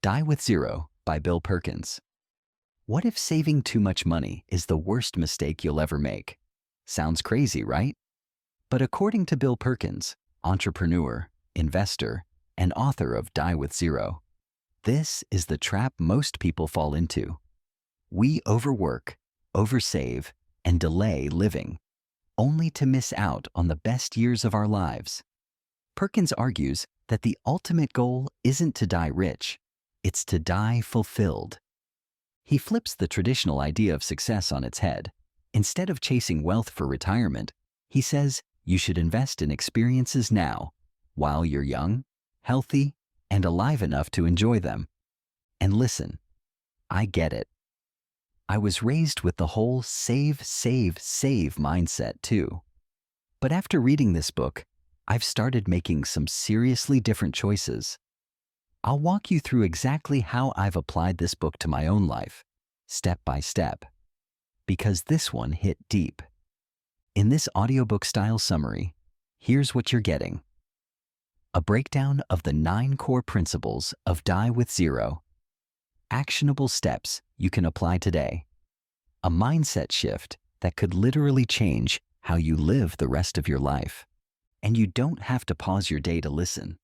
Die with Zero by Bill Perkins. What if saving too much money is the worst mistake you'll ever make? Sounds crazy, right? But according to Bill Perkins, entrepreneur, investor, and author of Die with Zero, this is the trap most people fall into. We overwork, oversave, and delay living, only to miss out on the best years of our lives. Perkins argues that the ultimate goal isn't to die rich, it's to die fulfilled. He flips the traditional idea of success on its head. Instead of chasing wealth for retirement, he says you should invest in experiences now, while you're young, healthy, and alive enough to enjoy them. And listen, I get it. I was raised with the whole save, save, save mindset too. But after reading this book, I've started making some seriously different choices. I'll walk you through exactly how I've applied this book to my own life, step by step, because this one hit deep. In this audiobook-style summary, here's what you're getting. A breakdown of the 9 core principles of Die with Zero. Actionable steps you can apply today. A mindset shift that could literally change how you live the rest of your life. And you don't have to pause your day to listen.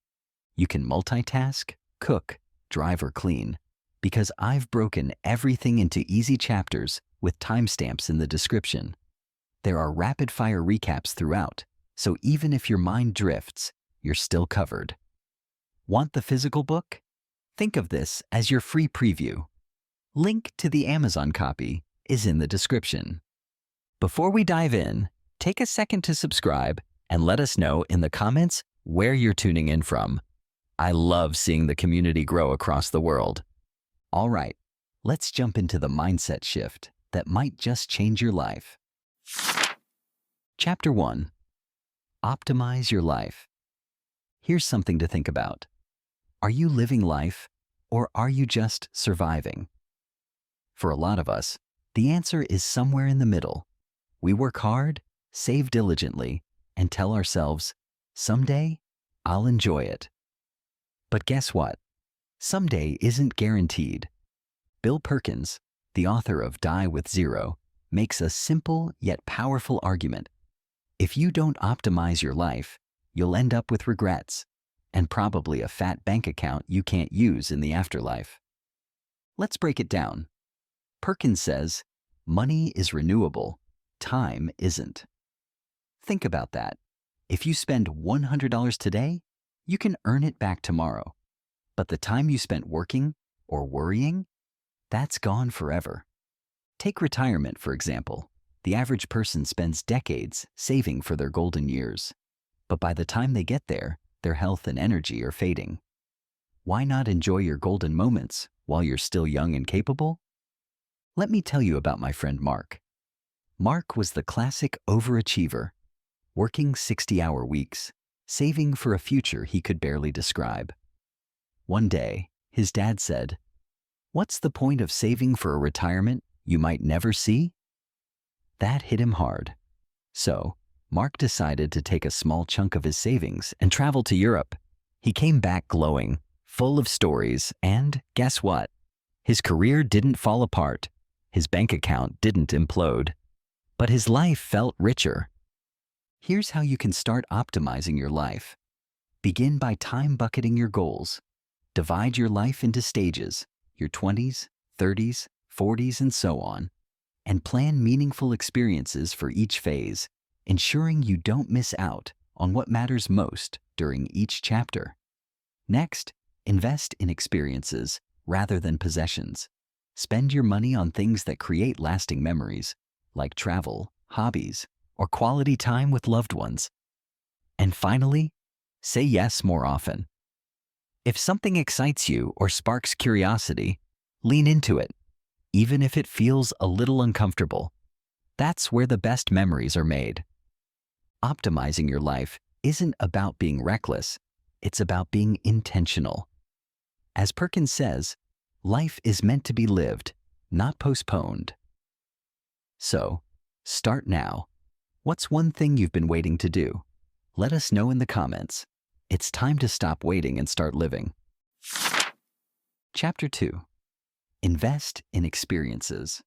You can multitask, cook, drive, or clean, because I've broken everything into easy chapters with timestamps in the description. There are rapid-fire recaps throughout, so even if your mind drifts, you're still covered. Want the physical book? Think of this as your free preview. Link to the Amazon copy is in the description. Before we dive in, take a second to subscribe and let us know in the comments where you're tuning in from. I love seeing the community grow across the world. All right, let's jump into the mindset shift that might just change your life. Chapter 1. Optimize your life. Here's something to think about. Are you living life, or are you just surviving? For a lot of us, the answer is somewhere in the middle. We work hard, save diligently, and tell ourselves, someday, I'll enjoy it. But guess what? Someday isn't guaranteed. Bill Perkins, the author of Die with Zero, makes a simple yet powerful argument. If you don't optimize your life, you'll end up with regrets, and probably a fat bank account you can't use in the afterlife. Let's break it down. Perkins says, money is renewable, time isn't. Think about that. If you spend $100 today, you can earn it back tomorrow. But the time you spent working or worrying, that's gone forever. Take retirement, for example. The average person spends decades saving for their golden years. But by the time they get there, their health and energy are fading. Why not enjoy your golden moments while you're still young and capable? Let me tell you about my friend Mark. Mark was the classic overachiever, working 60-hour weeks, saving for a future he could barely describe. One day, his dad said, "What's the point of saving for a retirement you might never see?" That hit him hard. So, Mark decided to take a small chunk of his savings and travel to Europe. He came back glowing, full of stories, and guess what? His career didn't fall apart. His bank account didn't implode. But his life felt richer. Here's how you can start optimizing your life. Begin by time bucketing your goals. Divide your life into stages, your 20s, 30s, 40s, and so on, and plan meaningful experiences for each phase, ensuring you don't miss out on what matters most during each chapter. Next, invest in experiences rather than possessions. Spend your money on things that create lasting memories, like travel, hobbies, or quality time with loved ones. And finally, say yes more often. If something excites you or sparks curiosity, lean into it, even if it feels a little uncomfortable. That's where the best memories are made. Optimizing your life isn't about being reckless, it's about being intentional. As Perkins says, life is meant to be lived, not postponed. So, start now. What's one thing you've been waiting to do? Let us know in the comments. It's time to stop waiting and start living. Chapter 2. Invest in experiences.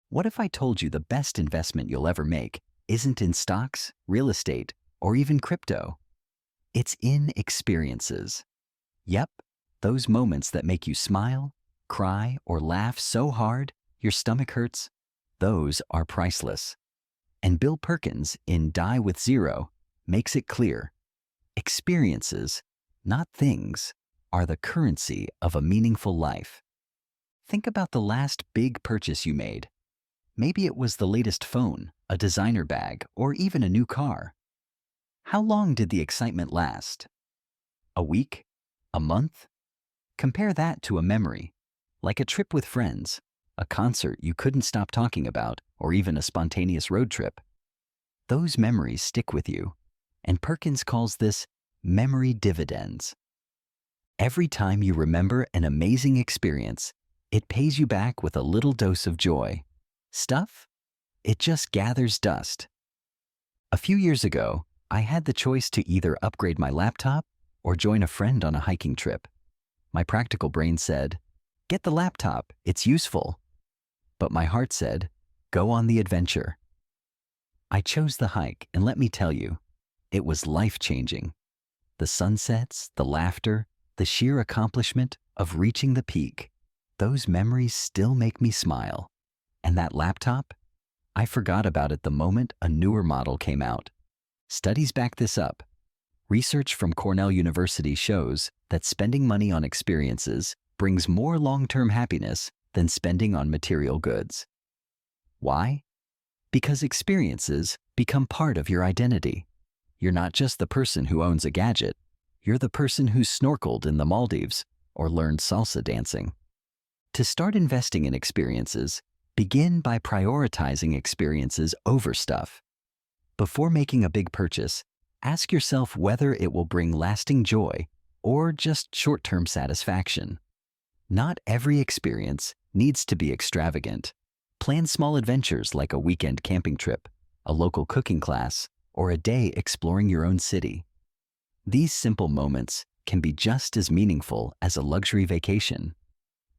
What if I told you the best investment you'll ever make isn't in stocks, real estate, or even crypto? It's in experiences. Yep, those moments that make you smile, cry, or laugh so hard your stomach hurts, those are priceless. And Bill Perkins in Die with Zero makes it clear. Experiences, not things, are the currency of a meaningful life. Think about the last big purchase you made. Maybe it was the latest phone, a designer bag, or even a new car. How long did the excitement last? A week? A month? Compare that to a memory, like a trip with friends, a concert you couldn't stop talking about, or even a spontaneous road trip. Those memories stick with you, and Perkins calls this memory dividends. Every time you remember an amazing experience, it pays you back with a little dose of joy. Stuff? It just gathers dust. A few years ago, I had the choice to either upgrade my laptop or join a friend on a hiking trip. My practical brain said, "Get the laptop, it's useful." But my heart said, "Go on the adventure." I chose the hike, and let me tell you, it was life-changing. The sunsets, the laughter, the sheer accomplishment of reaching the peak, those memories still make me smile. And that laptop? I forgot about it the moment a newer model came out. Studies back this up. Research from Cornell University shows that spending money on experiences brings more long-term happiness than spending on material goods. Why? Because experiences become part of your identity. You're not just the person who owns a gadget. You're the person who snorkeled in the Maldives or learned salsa dancing. To start investing in experiences, begin by prioritizing experiences over stuff. Before making a big purchase, ask yourself whether it will bring lasting joy or just short-term satisfaction. Not every experience needs to be extravagant. Plan small adventures like a weekend camping trip, a local cooking class, or a day exploring your own city. These simple moments can be just as meaningful as a luxury vacation.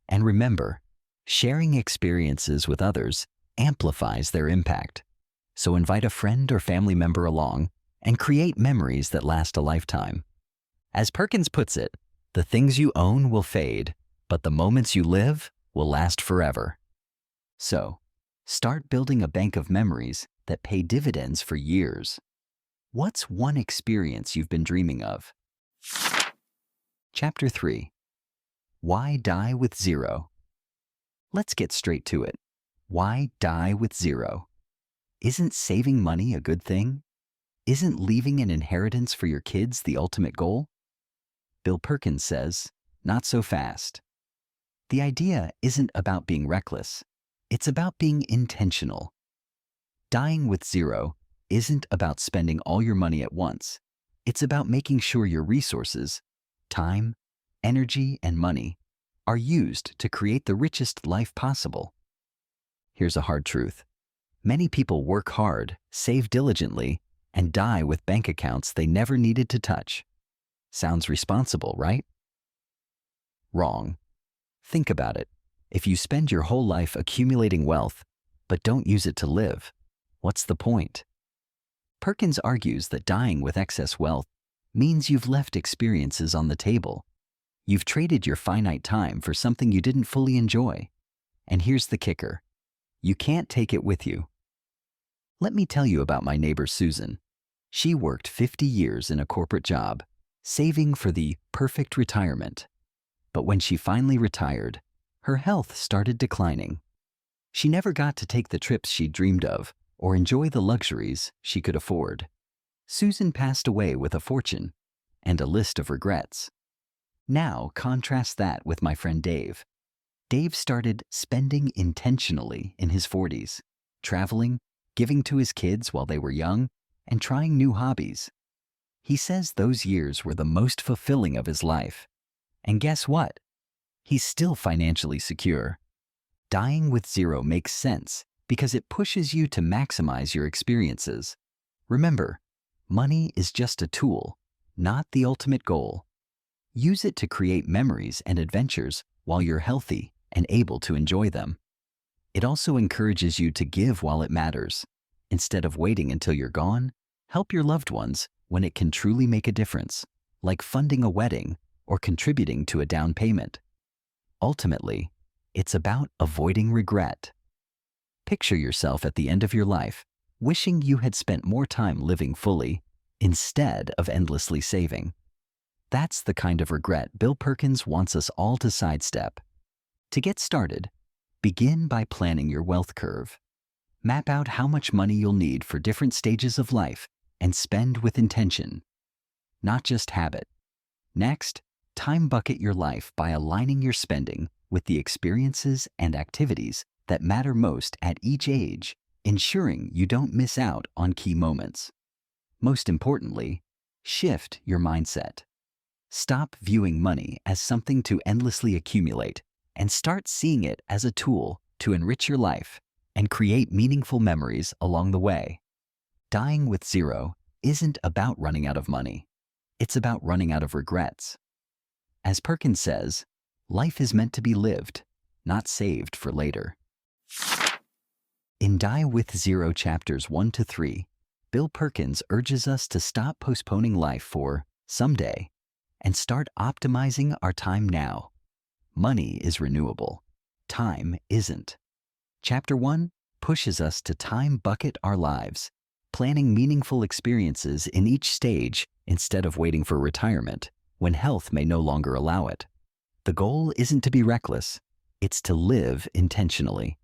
And remember, sharing experiences with others amplifies their impact. So invite a friend or family member along and create memories that last a lifetime. As Perkins puts it, the things you own will fade, but the moments you live will last forever. So, start building a bank of memories that pay dividends for years. What's one experience you've been dreaming of? Chapter 3. Why Die with Zero? Let's get straight to it. Why die with zero? Isn't saving money a good thing? Isn't leaving an inheritance for your kids the ultimate goal? Bill Perkins says, not so fast. The idea isn't about being reckless. It's about being intentional. Dying with zero isn't about spending all your money at once. It's about making sure your resources, time, energy, and money are used to create the richest life possible. Here's a hard truth. Many people work hard, save diligently, and die with bank accounts they never needed to touch. Sounds responsible, right? Wrong. Think about it. If you spend your whole life accumulating wealth, but don't use it to live, what's the point? Perkins argues that dying with excess wealth means you've left experiences on the table. You've traded your finite time for something you didn't fully enjoy. And here's the kicker. You can't take it with you. Let me tell you about my neighbor Susan. She worked 50 years in a corporate job, saving for the perfect retirement. But when she finally retired, her health started declining. She never got to take the trips she dreamed of or enjoy the luxuries she could afford. Susan passed away with a fortune and a list of regrets. Now contrast that with my friend Dave. Dave started spending intentionally in his 40s, traveling, giving to his kids while they were young, and trying new hobbies. He says those years were the most fulfilling of his life. And guess what? He's still financially secure. Dying with zero makes sense because it pushes you to maximize your experiences. Remember, money is just a tool, not the ultimate goal. Use it to create memories and adventures while you're healthy and able to enjoy them. It also encourages you to give while it matters. Instead of waiting until you're gone, help your loved ones when it can truly make a difference, like funding a wedding or contributing to a down payment. Ultimately, it's about avoiding regret. Picture yourself at the end of your life, wishing you had spent more time living fully instead of endlessly saving. That's the kind of regret Bill Perkins wants us all to sidestep. To get started, begin by planning your wealth curve. Map out how much money you'll need for different stages of life and spend with intention, not just habit. Next, time bucket your life by aligning your spending with the experiences and activities that matter most at each age, ensuring you don't miss out on key moments. Most importantly, shift your mindset. Stop viewing money as something to endlessly accumulate and start seeing it as a tool to enrich your life and create meaningful memories along the way. Dying with zero isn't about running out of money. It's about running out of regrets. As Perkins says, life is meant to be lived, not saved for later. In Die with Zero chapters 1 to 3, Bill Perkins urges us to stop postponing life for someday and start optimizing our time now. Money is renewable. Time isn't. Chapter 1 pushes us to time bucket our lives, planning meaningful experiences in each stage instead of waiting for retirement when health may no longer allow it. The goal isn't to be reckless, it's to live intentionally.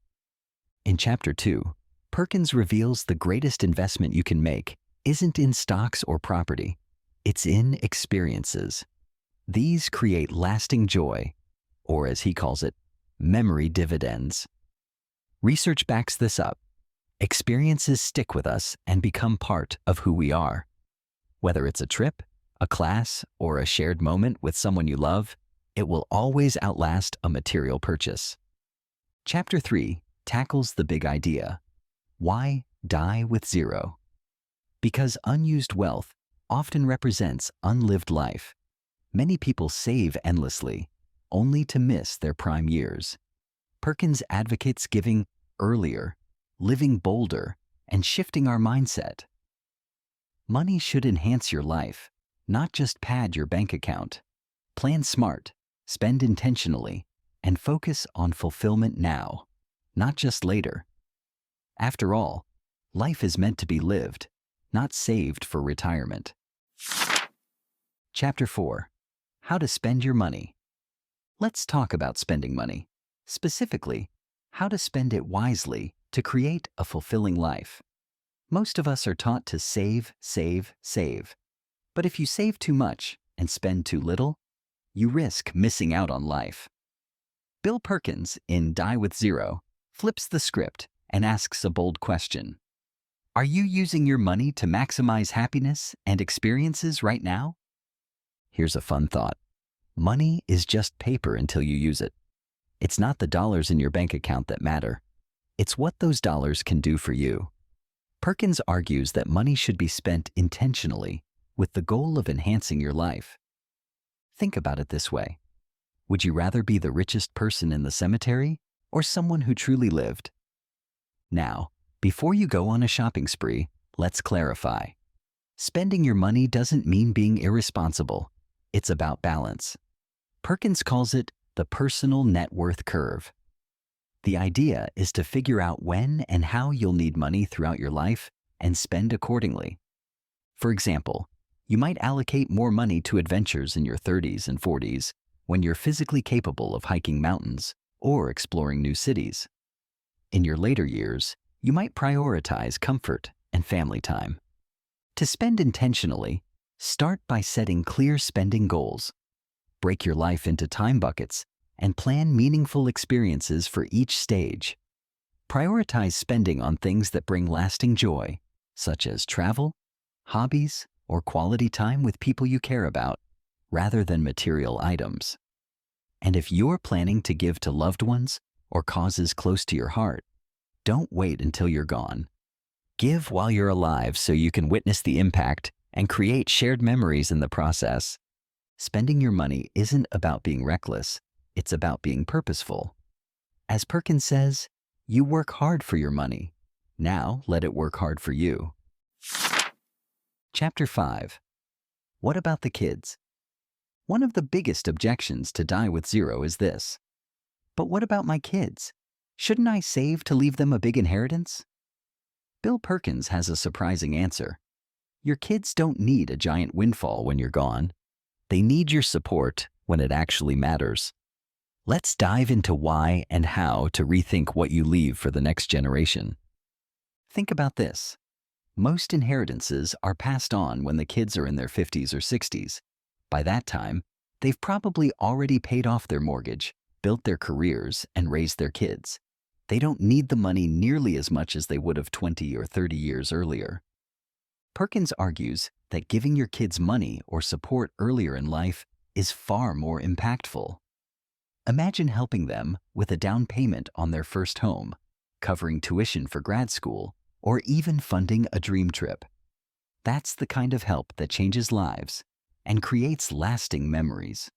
In Chapter 2, Perkins reveals the greatest investment you can make isn't in stocks or property, it's in experiences. These create lasting joy, or as he calls it, memory dividends. Research backs this up. Experiences stick with us and become part of who we are. Whether it's a trip, a class, or a shared moment with someone you love, it will always outlast a material purchase. Chapter 3 tackles the big idea. Why die with zero? Because unused wealth often represents unlived life. Many people save endlessly, only to miss their prime years. Perkins advocates giving earlier, living bolder, and shifting our mindset. Money should enhance your life, not just pad your bank account. Plan smart, spend intentionally, and focus on fulfillment now, not just later. After all, life is meant to be lived, not saved for retirement. Chapter 4: How to Spend Your Money. Let's talk about spending money. Specifically, how to spend it wisely to create a fulfilling life. Most of us are taught to save, save, save. But if you save too much and spend too little, you risk missing out on life. Bill Perkins, in Die with Zero, flips the script and asks a bold question. Are you using your money to maximize happiness and experiences right now? Here's a fun thought. Money is just paper until you use it. It's not the dollars in your bank account that matter. It's what those dollars can do for you. Perkins argues that money should be spent intentionally with the goal of enhancing your life. Think about it this way. Would you rather be the richest person in the cemetery or someone who truly lived? Now, before you go on a shopping spree, let's clarify. Spending your money doesn't mean being irresponsible. It's about balance. Perkins calls it the personal net worth curve. The idea is to figure out when and how you'll need money throughout your life and spend accordingly. For example, you might allocate more money to adventures in your 30s and 40s when you're physically capable of hiking mountains or exploring new cities. In your later years, you might prioritize comfort and family time. To spend intentionally, start by setting clear spending goals. Break your life into time buckets and plan meaningful experiences for each stage. Prioritize spending on things that bring lasting joy, such as travel, hobbies, or quality time with people you care about, rather than material items. And if you're planning to give to loved ones or causes close to your heart, don't wait until you're gone. Give while you're alive so you can witness the impact and create shared memories in the process. Spending your money isn't about being reckless. It's about being purposeful. As Perkins says, you work hard for your money. Now let it work hard for you. Chapter 5. What about the kids? One of the biggest objections to Die with Zero is this. But what about my kids? Shouldn't I save to leave them a big inheritance? Bill Perkins has a surprising answer. Your kids don't need a giant windfall when you're gone. They need your support when it actually matters. Let's dive into why and how to rethink what you leave for the next generation. Think about this. Most inheritances are passed on when the kids are in their 50s or 60s. By that time, they've probably already paid off their mortgage, built their careers, and raised their kids. They don't need the money nearly as much as they would have 20 or 30 years earlier. Perkins argues that giving your kids money or support earlier in life is far more impactful. Imagine helping them with a down payment on their first home, covering tuition for grad school, or even funding a dream trip. That's the kind of help that changes lives and creates lasting memories.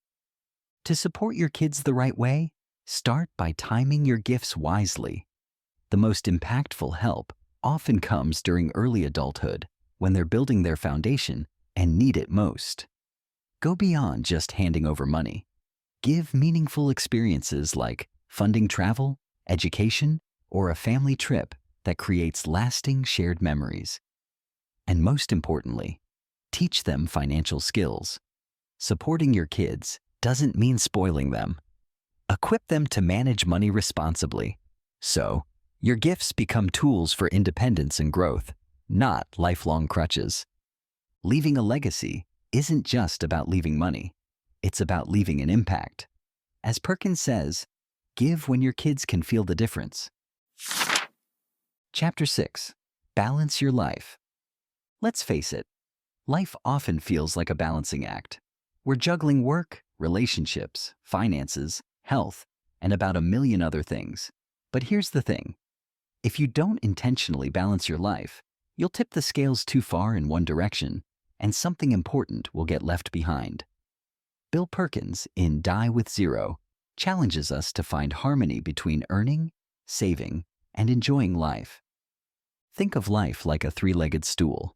To support your kids the right way, start by timing your gifts wisely. The most impactful help often comes during early adulthood, when they're building their foundation and need it most. Go beyond just handing over money. Give meaningful experiences like funding travel, education, or a family trip that creates lasting shared memories. And most importantly, teach them financial skills. Supporting your kids doesn't mean spoiling them. Equip them to manage money responsibly. So, your gifts become tools for independence and growth, not lifelong crutches. Leaving a legacy isn't just about leaving money. It's about leaving an impact. As Perkins says, give when your kids can feel the difference. Chapter 6. Balance your life. Let's face it, life often feels like a balancing act. We're juggling work, relationships, finances, health, and about a million other things. But here's the thing. If you don't intentionally balance your life, you'll tip the scales too far in one direction, and something important will get left behind. Bill Perkins, in Die with Zero, challenges us to find harmony between earning, saving, and enjoying life. Think of life like a three-legged stool.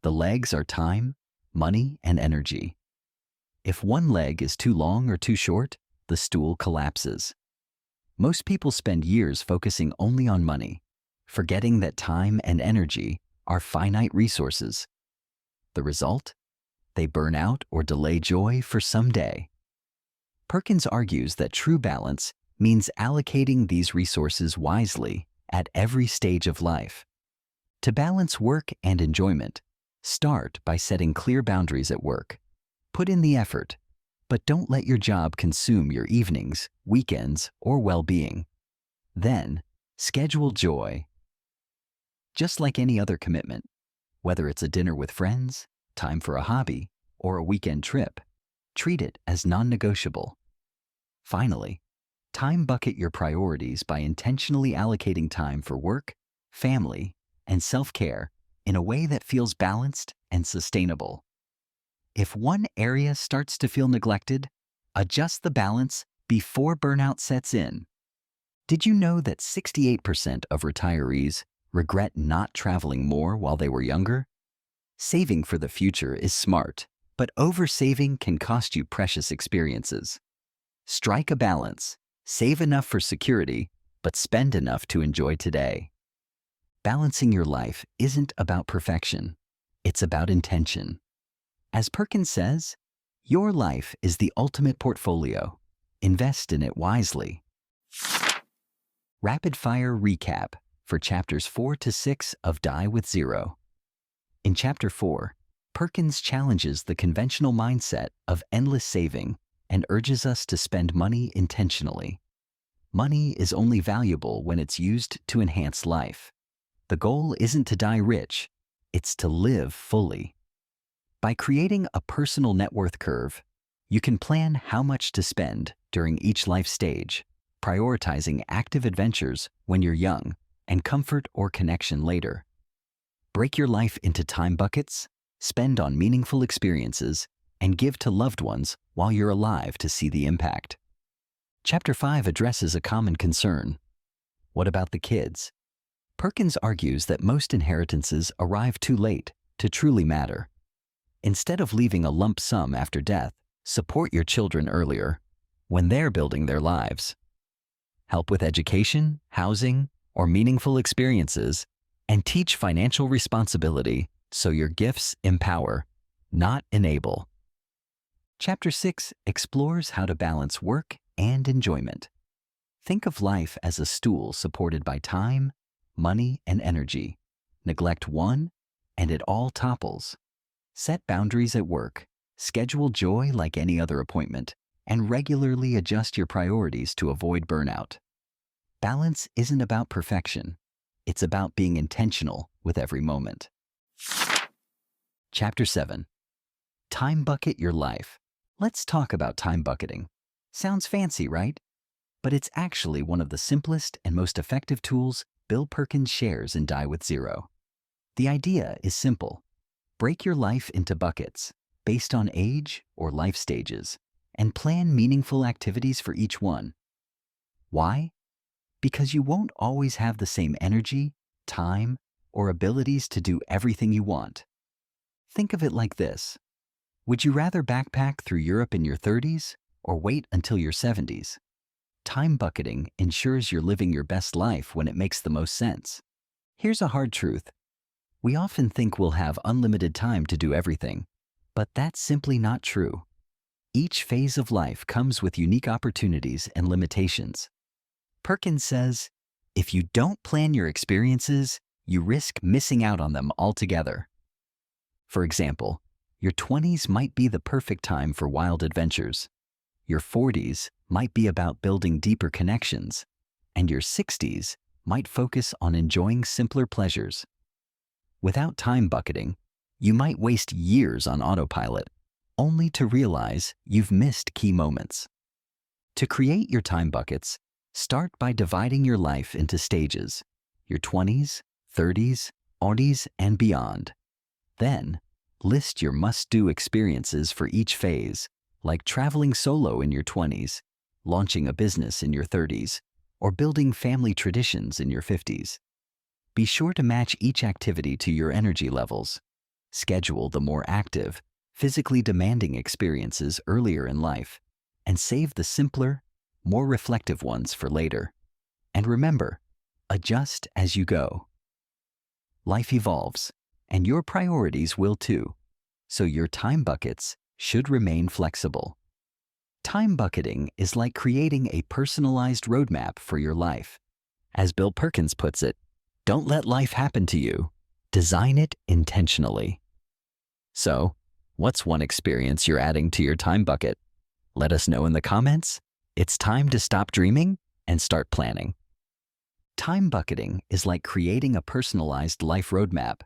The legs are time, money, and energy. If one leg is too long or too short, the stool collapses. Most people spend years focusing only on money, forgetting that time and energy are finite resources. The result? They burn out or delay joy for someday. Perkins argues that true balance means allocating these resources wisely at every stage of life. To balance work and enjoyment, start by setting clear boundaries at work. Put in the effort, but don't let your job consume your evenings, weekends, or well-being. Then, schedule joy. Just like any other commitment, whether it's a dinner with friends, time for a hobby, or a weekend trip, treat it as non-negotiable. Finally, time bucket your priorities by intentionally allocating time for work, family, and self-care in a way that feels balanced and sustainable. If one area starts to feel neglected, adjust the balance before burnout sets in. Did you know that 68% of retirees regret not traveling more while they were younger? Saving for the future is smart, but oversaving can cost you precious experiences. Strike a balance. Save enough for security, but spend enough to enjoy today. Balancing your life isn't about perfection. It's about intention. As Perkins says, your life is the ultimate portfolio. Invest in it wisely. Rapid-fire recap for chapters 4 to 6 of Die with Zero. In Chapter 4, Perkins challenges the conventional mindset of endless saving and urges us to spend money intentionally. Money is only valuable when it's used to enhance life. The goal isn't to die rich, it's to live fully. By creating a personal net worth curve, you can plan how much to spend during each life stage, prioritizing active adventures when you're young and comfort or connection later. Break your life into time buckets, spend on meaningful experiences, and give to loved ones while you're alive to see the impact. Chapter 5 addresses a common concern. What about the kids? Perkins argues that most inheritances arrive too late to truly matter. Instead of leaving a lump sum after death, support your children earlier, when they're building their lives. Help with education, housing, or meaningful experiences, and teach financial responsibility so your gifts empower, not enable. Chapter 6 explores how to balance work and enjoyment. Think of life as a stool supported by time, money, and energy. Neglect one, and it all topples. Set boundaries at work, schedule joy like any other appointment, and regularly adjust your priorities to avoid burnout. Balance isn't about perfection. It's about being intentional with every moment. Chapter 7. Time bucket your life. Let's talk about time bucketing. Sounds fancy, right? But it's actually one of the simplest and most effective tools Bill Perkins shares in Die with Zero. The idea is simple. Break your life into buckets based on age or life stages and plan meaningful activities for each one. Why? Because you won't always have the same energy, time, or abilities to do everything you want. Think of it like this. Would you rather backpack through Europe in your 30s or wait until your 70s? Time bucketing ensures you're living your best life when it makes the most sense. Here's a hard truth. We often think we'll have unlimited time to do everything, but that's simply not true. Each phase of life comes with unique opportunities and limitations. Perkins says, if you don't plan your experiences, you risk missing out on them altogether. For example, your 20s might be the perfect time for wild adventures. Your 40s might be about building deeper connections, and your 60s might focus on enjoying simpler pleasures. Without time bucketing, you might waste years on autopilot, only to realize you've missed key moments. To create your time buckets, start by dividing your life into stages, your 20s, 30s, 40s, and beyond. Then, list your must-do experiences for each phase, like traveling solo in your 20s, launching a business in your 30s, or building family traditions in your 50s. Be sure to match each activity to your energy levels. Schedule the more active, physically demanding experiences earlier in life, and save the simpler, more reflective ones for later. And remember, adjust as you go. Life evolves, and your priorities will too, so your time buckets should remain flexible. Time bucketing is like creating a personalized roadmap for your life. As Bill Perkins puts it, don't let life happen to you. Design it intentionally. So, what's one experience you're adding to your time bucket? Let us know in the comments. It's time to stop dreaming and start planning. Time bucketing is like creating a personalized life roadmap.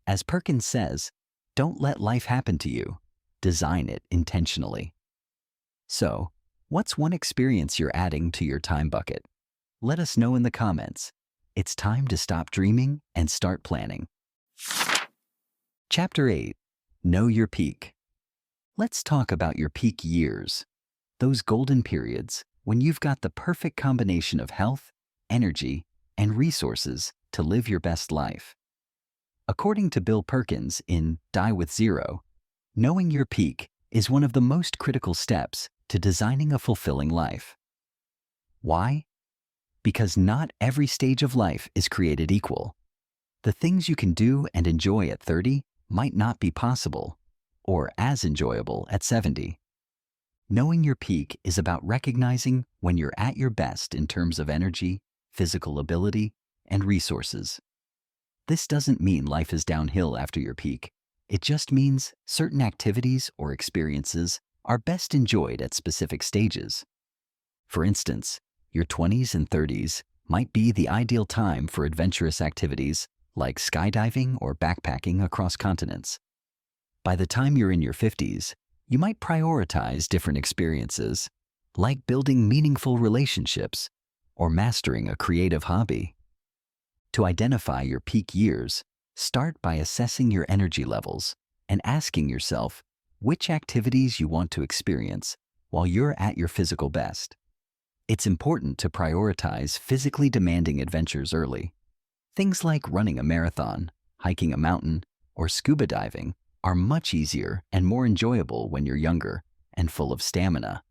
As Perkins says, don't let life happen to you. Design it intentionally. So, what's one experience you're adding to your time bucket? Let us know in the comments. It's time to stop dreaming and start planning. Chapter 8. Know your peak. Let's talk about your peak years. Those golden periods when you've got the perfect combination of health, energy, and resources to live your best life. According to Bill Perkins in Die with Zero, knowing your peak is one of the most critical steps to designing a fulfilling life. Why? Because not every stage of life is created equal. The things you can do and enjoy at 30 might not be possible, or as enjoyable at 70. Knowing your peak is about recognizing when you're at your best in terms of energy, physical ability, and resources. This doesn't mean life is downhill after your peak. It just means certain activities or experiences are best enjoyed at specific stages. For instance, your 20s and 30s might be the ideal time for adventurous activities like skydiving or backpacking across continents. By the time you're in your 50s, you might prioritize different experiences, like building meaningful relationships or mastering a creative hobby. To identify your peak years, start by assessing your energy levels and asking yourself which activities you want to experience while you're at your physical best. It's important to prioritize physically demanding adventures early. Things like running a marathon, hiking a mountain, or scuba diving are much easier and more enjoyable when you're younger and full of stamina.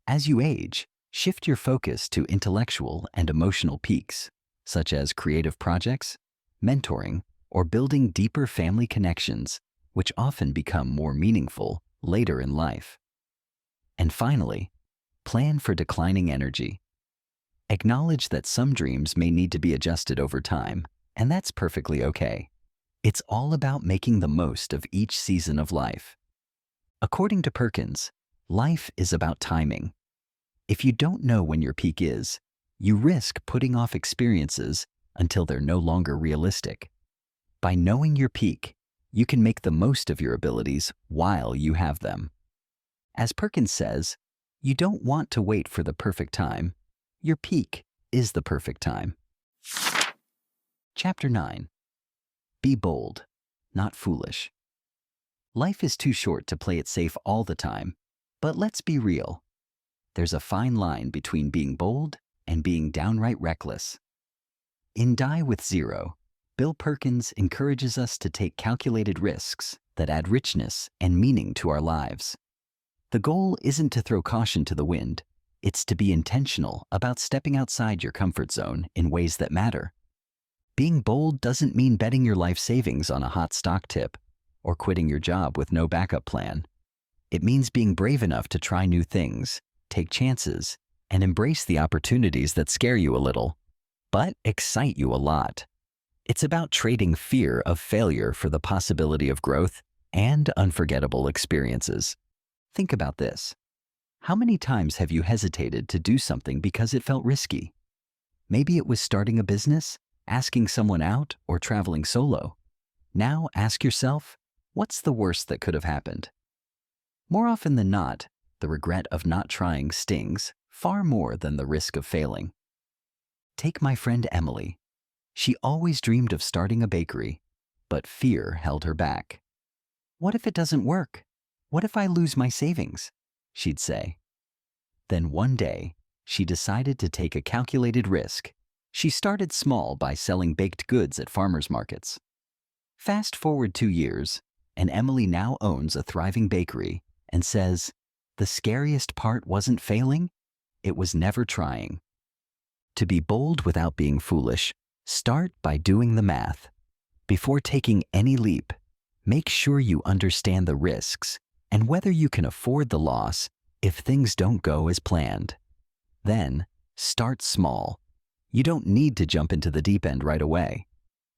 As you age, shift your focus to intellectual and emotional peaks, such as creative projects, mentoring, or building deeper family connections, which often become more meaningful later in life. And finally, plan for declining energy. Acknowledge that some dreams may need to be adjusted over time, and that's perfectly okay. It's all about making the most of each season of life. According to Perkins, life is about timing. If you don't know when your peak is, you risk putting off experiences until they're no longer realistic. By knowing your peak, you can make the most of your abilities while you have them. As Perkins says, you don't want to wait for the perfect time. Your peak is the perfect time. Chapter 9. Be bold, not foolish. Life is too short to play it safe all the time, but let's be real. There's a fine line between being bold and being downright reckless. In Die with Zero, Bill Perkins encourages us to take calculated risks that add richness and meaning to our lives. The goal isn't to throw caution to the wind, it's to be intentional about stepping outside your comfort zone in ways that matter. Being bold doesn't mean betting your life savings on a hot stock tip or quitting your job with no backup plan. It means being brave enough to try new things, take chances, and embrace the opportunities that scare you a little, but excite you a lot. It's about trading fear of failure for the possibility of growth and unforgettable experiences. Think about this. How many times have you hesitated to do something because it felt risky? Maybe it was starting a business, asking someone out, or traveling solo. Now ask yourself, what's the worst that could have happened? More often than not, the regret of not trying stings far more than the risk of failing. Take my friend Emily. She always dreamed of starting a bakery, but fear held her back. What if it doesn't work? What if I lose my savings? She'd say. Then one day, she decided to take a calculated risk. She started small by selling baked goods at farmers markets. Fast forward 2 years, and Emily now owns a thriving bakery and says, the scariest part wasn't failing, it was never trying. To be bold without being foolish, start by doing the math. Before taking any leap, make sure you understand the risks and whether you can afford the loss if things don't go as planned. Then, start small. You don't need to jump into the deep end right away.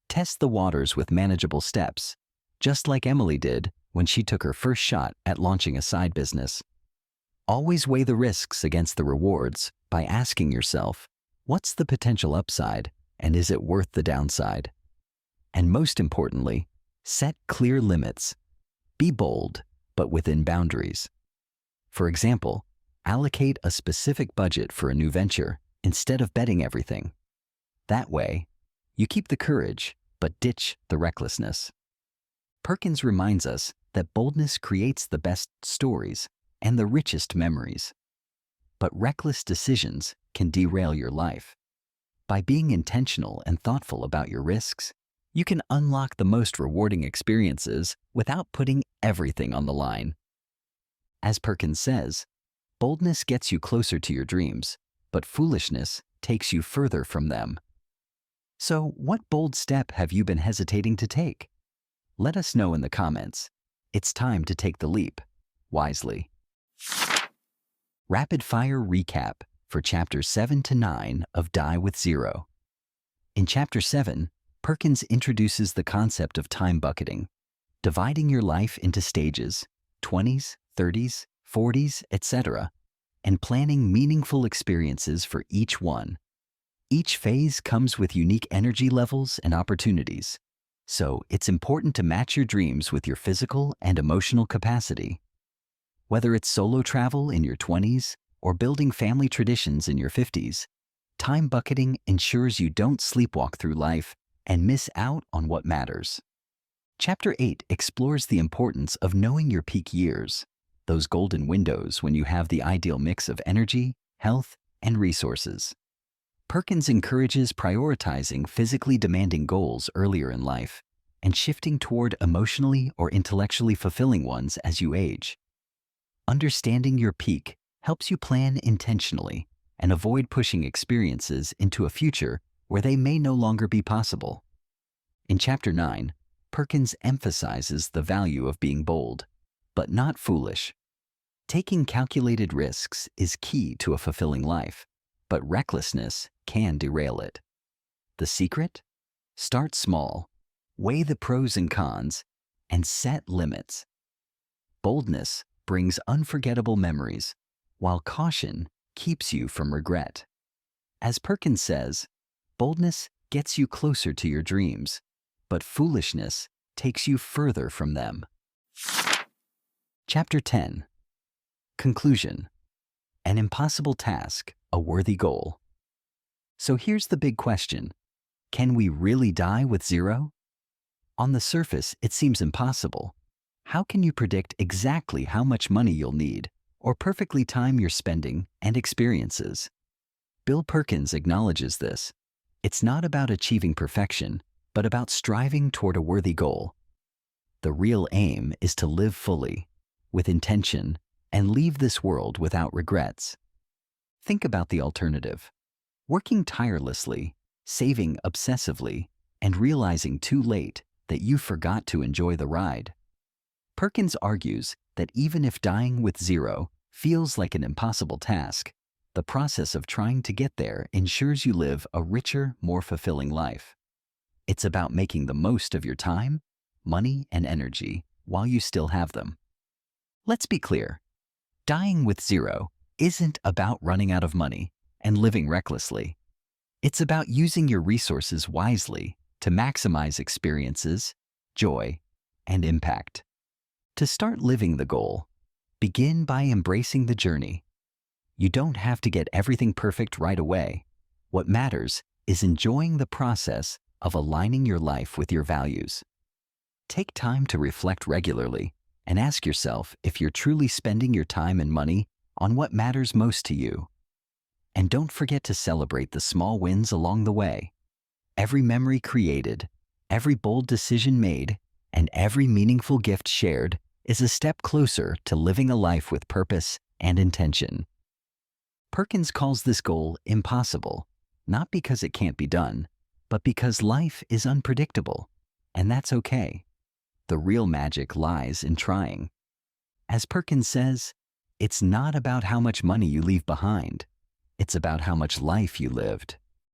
Test the waters with manageable steps, just like Emily did when she took her first shot at launching a side business. Always weigh the risks against the rewards by asking yourself, what's the potential upside and is it worth the downside? And most importantly, set clear limits. Be bold, but within boundaries. For example, allocate a specific budget for a new venture instead of betting everything. That way, you keep the courage, but ditch the recklessness. Perkins reminds us that boldness creates the best stories and the richest memories. But reckless decisions can derail your life. By being intentional and thoughtful about your risks, you can unlock the most rewarding experiences without putting everything on the line. As Perkins says, boldness gets you closer to your dreams, but foolishness takes you further from them. So, what bold step have you been hesitating to take? Let us know in the comments. It's time to take the leap, wisely. Rapid Fire Recap for Chapters 7 to 9 of Die with Zero. In Chapter 7, Perkins introduces the concept of time bucketing, dividing your life into stages, 20s, 30s, 40s, etc., and planning meaningful experiences for each one. Each phase comes with unique energy levels and opportunities, so it's important to match your dreams with your physical and emotional capacity. Whether it's solo travel in your 20s or building family traditions in your 50s, time bucketing ensures you don't sleepwalk through life and miss out on what matters. Chapter 8 explores the importance of knowing your peak years, those golden windows when you have the ideal mix of energy, health, and resources. Perkins encourages prioritizing physically demanding goals earlier in life and shifting toward emotionally or intellectually fulfilling ones as you age. Understanding your peak helps you plan intentionally and avoid pushing experiences into a future where they may no longer be possible. In Chapter 9, Perkins emphasizes the value of being bold, but not foolish. Taking calculated risks is key to a fulfilling life, but recklessness can derail it. The secret? Start small, weigh the pros and cons, and set limits. Boldness brings unforgettable memories, while caution keeps you from regret. As Perkins says, boldness gets you closer to your dreams, but foolishness takes you further from them. Chapter 10. Conclusion. An impossible task, a worthy goal. So here's the big question. Can we really die with zero? On the surface, it seems impossible. How can you predict exactly how much money you'll need, or perfectly time your spending and experiences? Bill Perkins acknowledges this. It's not about achieving perfection, but about striving toward a worthy goal. The real aim is to live fully, with intention, and leave this world without regrets. Think about the alternative. Working tirelessly, saving obsessively, and realizing too late that you forgot to enjoy the ride. Perkins argues that even if dying with zero feels like an impossible task, the process of trying to get there ensures you live a richer, more fulfilling life. It's about making the most of your time, money, and energy while you still have them. Let's be clear. Dying with zero isn't about running out of money and living recklessly. It's about using your resources wisely to maximize experiences, joy, and impact. To start living the goal, begin by embracing the journey. You don't have to get everything perfect right away. What matters is enjoying the process of aligning your life with your values. Take time to reflect regularly and ask yourself if you're truly spending your time and money on what matters most to you. And don't forget to celebrate the small wins along the way. Every memory created, every bold decision made, and every meaningful gift shared is a step closer to living a life with purpose and intention. Perkins calls this goal impossible, not because it can't be done, but because life is unpredictable, and that's okay. The real magic lies in trying. As Perkins says, it's not about how much money you leave behind. It's about how much life you lived.